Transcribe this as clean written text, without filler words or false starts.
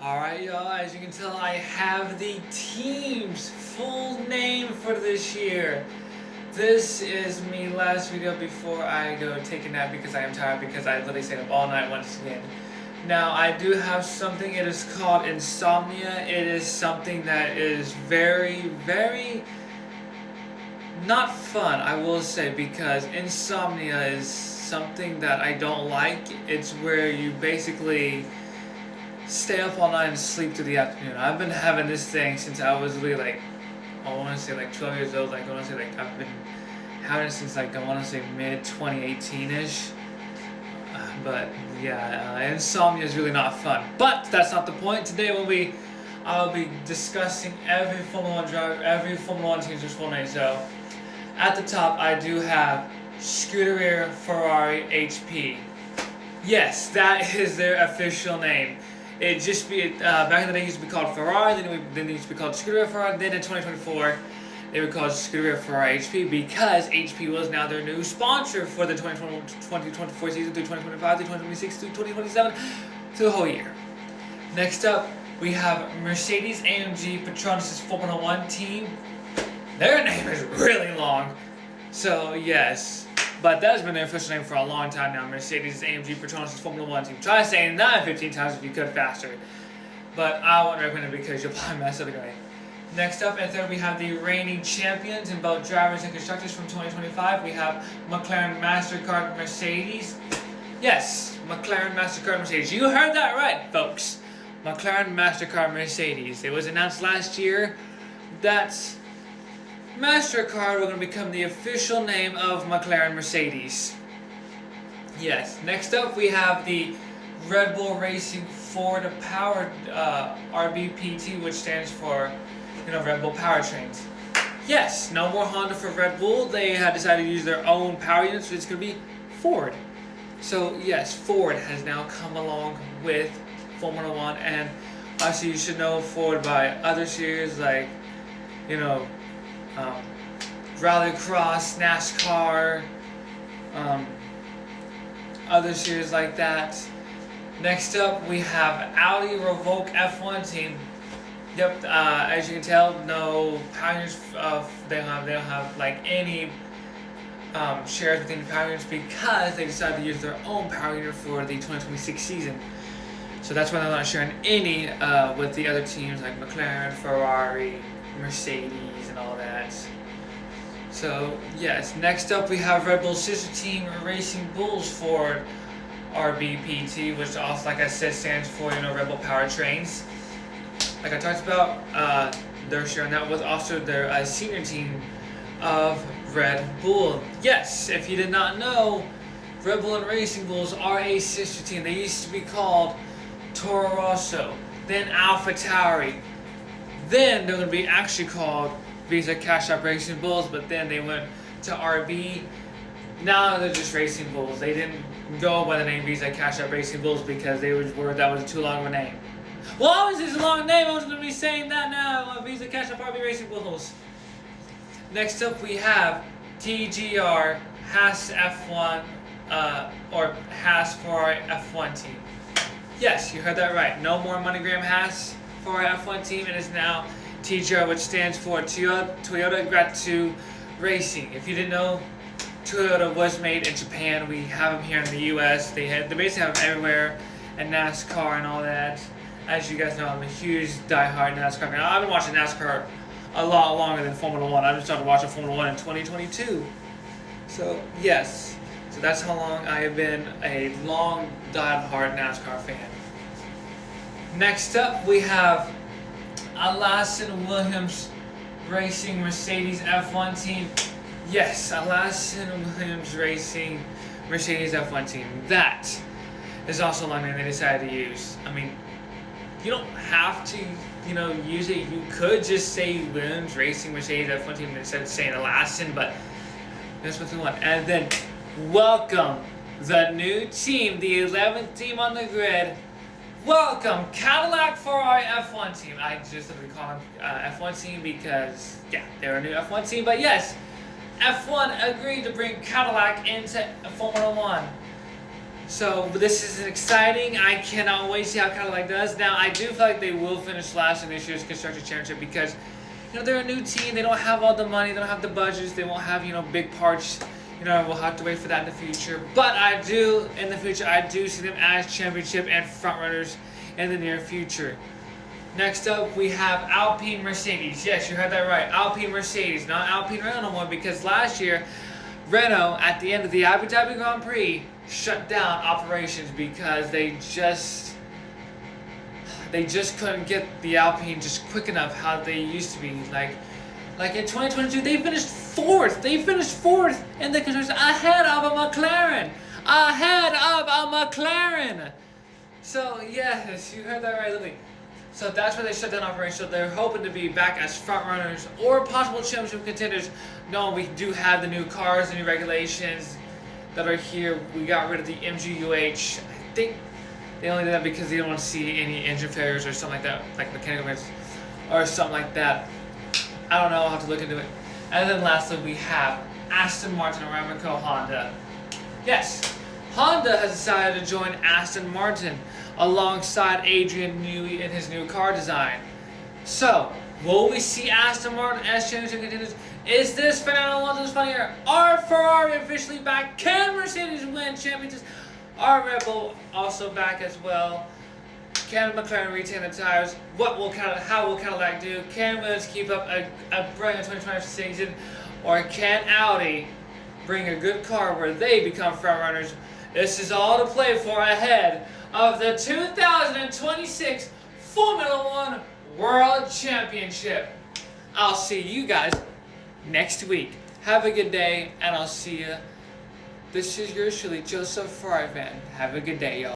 Alright y'all, as you can tell I have the team's full name for this year. This is me last video before I go take a nap because I am tired because I literally stayed up all night once again. Now I do have something, it is called insomnia. It is something that is very not fun, I will say, because insomnia is something that I don't like. It's where you basically stay up all night and sleep through the afternoon. I've been having this thing since I was really like, I want to say like 12 years old. Like I want to say like I've been having it since like I want to say mid 2018ish. But yeah, insomnia is really not fun. But that's not the point. Today I'll be discussing every Formula 1 driver, every Formula 1 team's full name. So at the top I do have Scuderia Ferrari HP. Yes, that is their official name. It just be back in the day it used to be called Ferrari, then it used to be called Scuderia Ferrari, then in 2024 they were called Scuderia Ferrari HP because HP was now their new sponsor for the 2024 season through 2025 through 2026 through 2027 through the whole year. Next up we have Mercedes-AMG Petronas Formula 1 team. Their name is really long, so yes. But that's been their official name for a long time now. Mercedes-AMG Petronas Formula 1 team. Try saying that 15 times if you could faster. But I won't recommend it because you'll probably mess up anyway. Next up, and third, we have the reigning champions in both drivers and constructors from 2025. We have McLaren MasterCard Mercedes. Yes, McLaren MasterCard Mercedes. You heard that right, folks. McLaren MasterCard Mercedes. It was announced last year that MasterCard were going to become the official name of McLaren Mercedes. Yes. Next up, we have the Red Bull Racing Ford Powered RBPT, which stands for, Red Bull Powertrains. Yes. No more Honda for Red Bull. They had decided to use their own power units, so it's going to be Ford. So yes, Ford has now come along with Formula 1, and obviously you should know Ford by other series like, Rallycross, NASCAR, other series like that. Next up, we have Audi Revoke F1 team. Yep, as you can tell, no power units. They don't have like any shares within the power units because they decided to use their own power unit for the 2026 season. So that's why they're not sharing any with the other teams like McLaren, Ferrari, Mercedes, and all that. So yes, next up we have Red Bull's sister team, Racing Bulls Ford RBPT, which also, like I said, stands for Red Bull Powertrains. Like I talked about, they're sharing that with also their senior team of Red Bull. Yes, if you did not know, Red Bull and Racing Bulls are a sister team. They used to be called Toro Rosso, then AlphaTauri. Then they're going to be actually called 𝐍𝐀𝐌𝐒 Racing Bulls, but then they went to RB. Now they're just Racing Bulls. They didn't go by the name 𝐍𝐀𝐌𝐒 Racing Bulls because they were worried that was too long of a name. Well, obviously it's a long name. I was going to be saying that now. 𝐍𝐀𝐌𝐻 RB Racing Bulls. Next up we have TGR Haas F1 or Haas Ferrari F1 team. Yes, you heard that right. No more MoneyGram Haas for our F1 team. It is now TGR, which stands for Toyota Gratsu Racing. If you didn't know, Toyota was made in Japan. We have them here in the US. They basically have them everywhere, and NASCAR and all that. As you guys know, I'm a huge diehard NASCAR fan. I've been watching NASCAR a lot longer than Formula 1. I just started watching Formula 1 in 2022. So yes, so that's how long I have been a long diehard NASCAR fan. Next up, we have Alison Williams Racing Mercedes F1 team. Yes, Alison Williams Racing Mercedes F1 team. That is also a long name they decided to use. I mean, you don't have to, use it. You could just say Williams Racing Mercedes F1 team instead of saying Alison, but that's what they want. And then welcome the new team, the 11th team on the grid. Welcome, Cadillac Ferrari F1 team. I just simply call them F1 team because, yeah, they're a new F1 team. But yes, F1 agreed to bring Cadillac into Formula 1. So this is exciting. I cannot wait to see how Cadillac does. Now I do feel like they will finish last in this year's Constructors Championship because they're a new team. They don't have all the money. They don't have the budgets. They won't have big parts. We'll have to wait for that in the future. But I do see them as championship and frontrunners in the near future. Next up, we have Alpine Mercedes. Yes, you heard that right. Alpine Mercedes, not Alpine Renault no more, because last year, Renault, at the end of the Abu Dhabi Grand Prix, shut down operations because they just couldn't get the Alpine just quick enough how they used to be. Like in 2022, they finished fourth. They finished fourth in the constructors, ahead of a McLaren. Ahead of a McLaren. So yes, you heard that right, Lily. So that's why they shut down operations. So they're hoping to be back as front runners or possible championship contenders. No, we do have the new cars, the new regulations that are here. We got rid of the 𝐓𝐄𝐶. I think they only did that because they don't want to see any engine failures or something like that, like mechanical failures or something like that. I don't know, I'll have to look into it. And then lastly, we have Aston Martin Aramco Honda. Yes, Honda has decided to join Aston Martin alongside Adrian Newey in his new car design. So, will we see Aston Martin as championship contenders? Is this Fernando Alonso's final year? Are Ferrari officially back? Can Mercedes win championships? Are Red Bull also back as well? Can McLaren retain the tires? How will Cadillac do? Can Williams keep up a brilliant 2020 season? Or can Audi bring a good car where they become front runners? This is all to play for ahead of the 2026 Formula One World Championship. I'll see you guys next week. Have a good day, and I'll see you. This is yours truly, Joseph Ferrari fan. Have a good day, y'all.